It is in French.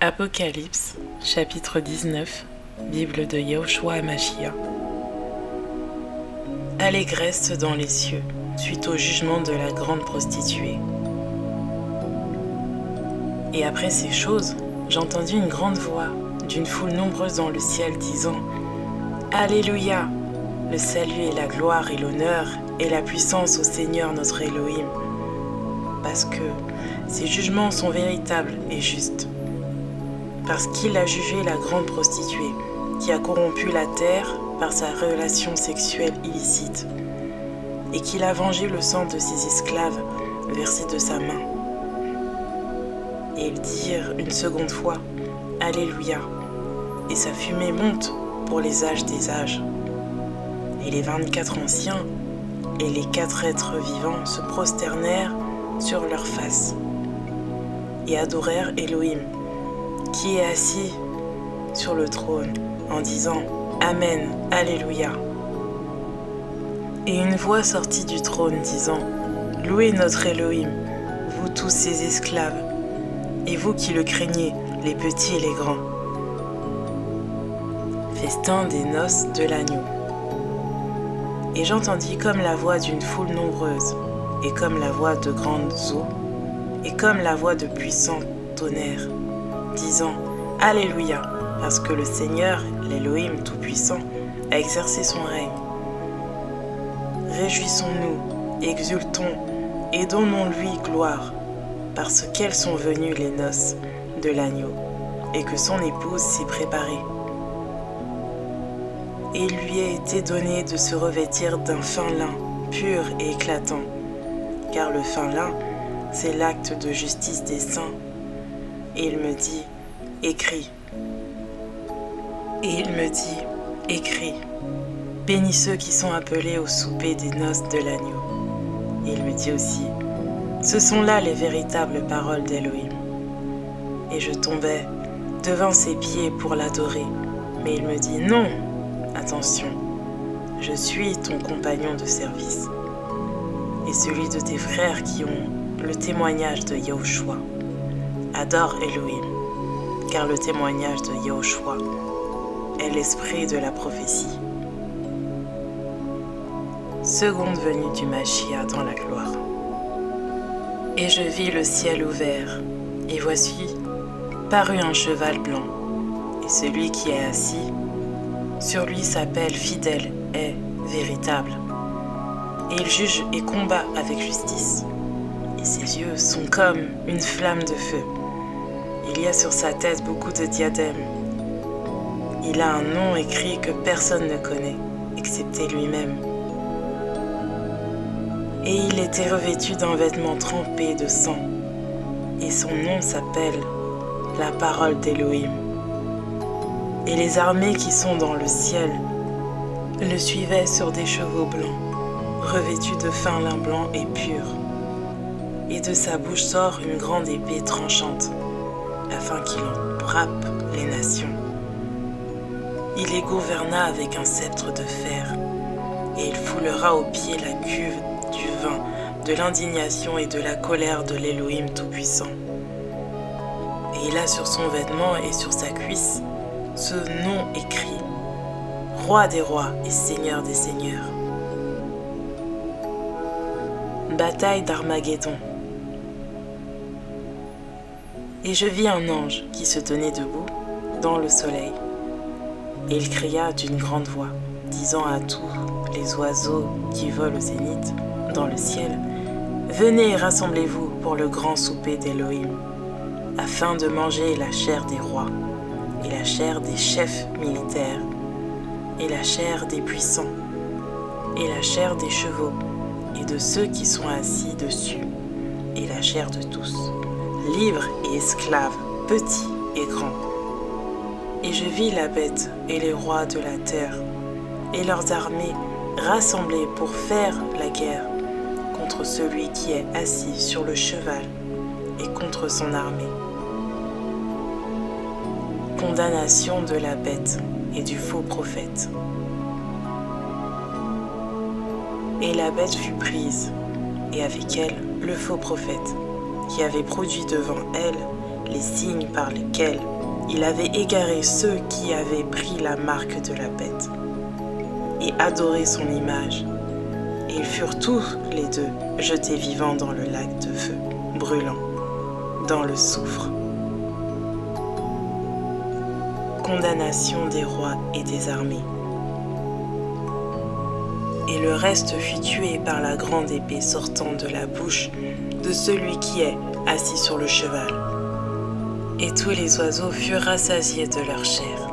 Apocalypse, chapitre 19, Bible de Yahushua HaMashiach. Allégresse dans les cieux, suite au jugement de la grande prostituée. Et après ces choses, j'entendis une grande voix d'une foule nombreuse dans le ciel disant « Alléluia! Le salut et la gloire et l'honneur et la puissance au Seigneur notre Elohim, parce que ses jugements sont véritables et justes. Parce qu'il a jugé la grande prostituée, qui a corrompu la terre par sa relation sexuelle illicite, et qu'il a vengé le sang de ses esclaves versé de sa main. » Et ils dirent une seconde fois « Alléluia !» Et sa fumée monte pour les âges des âges. Et les 24 anciens et les 4 êtres vivants se prosternèrent sur leurs faces et adorèrent Elohim, qui est assis sur le trône, en disant « Amen, Alléluia !» Et une voix sortit du trône disant « Louez notre Elohim, vous tous ses esclaves, et vous qui le craignez, les petits et les grands. » Festin des noces de l'agneau. Et j'entendis comme la voix d'une foule nombreuse, et comme la voix de grandes eaux, et comme la voix de puissants tonnerres, disant « Alléluia !» parce que le Seigneur, l'Elohim Tout-Puissant, a exercé son règne. Réjouissons-nous, exultons, et donnons-lui gloire, parce qu'elles sont venues les noces de l'agneau, et que son épouse s'est préparée. Et il lui a été donné de se revêtir d'un fin lin, pur et éclatant, car le fin lin, c'est l'acte de justice des saints. Et il me dit, écris. Et il me dit, écris. Bénis ceux qui sont appelés au souper des noces de l'agneau. Et il me dit aussi, ce sont là les véritables paroles d'Elohim. Et je tombai devant ses pieds pour l'adorer. Mais il me dit, non, attention, je suis ton compagnon de service et celui de tes frères qui ont le témoignage de Yahushua. Adore Elohim, car le témoignage de Yahushua est l'esprit de la prophétie. Seconde venue du Mashiach dans la gloire. Et je vis le ciel ouvert, et voici, parut un cheval blanc, et celui qui est assis sur lui s'appelle fidèle et véritable. Et il juge et combat avec justice. Et ses yeux sont comme une flamme de feu. Il y a sur sa tête beaucoup de diadèmes. Il a un nom écrit que personne ne connaît, excepté lui-même. Et il était revêtu d'un vêtement trempé de sang. Et son nom s'appelle la parole d'Elohim. Et les armées qui sont dans le ciel le suivaient sur des chevaux blancs, revêtus de fin lin blanc et pur. Et de sa bouche sort une grande épée tranchante, afin qu'il en frappe les nations. Il les gouverna avec un sceptre de fer, et il foulera aux pieds la cuve du vin, de l'indignation et de la colère de l'Elohim Tout-Puissant. Et il a sur son vêtement et sur sa cuisse ce nom écrit, Roi des rois et Seigneur des seigneurs. Bataille d'Armageddon. Et je vis un ange qui se tenait debout dans le soleil. Et il cria d'une grande voix, disant à tous les oiseaux qui volent au zénith dans le ciel, « Venez et rassemblez-vous pour le grand souper d'Elohim, afin de manger la chair des rois, et la chair des chefs militaires, et la chair des puissants, et la chair des chevaux, et de ceux qui sont assis dessus, et la chair de tous, libres et esclaves, petits et grands. Et je vis la bête et les rois de la terre, et leurs armées rassemblées pour faire la guerre contre celui qui est assis sur le cheval et contre son armée. Condamnation de la bête et du faux prophète. Et la bête fut prise, et avec elle le faux prophète, qui avait produit devant elle les signes par lesquels il avait égaré ceux qui avaient pris la marque de la bête et adoré son image. Et ils furent tous les deux jetés vivants dans le lac de feu, brûlant, dans le soufre. Condamnation des rois et des armées. Et le reste fut tué par la grande épée sortant de la bouche de celui qui est assis sur le cheval. Et tous les oiseaux furent rassasiés de leur chair.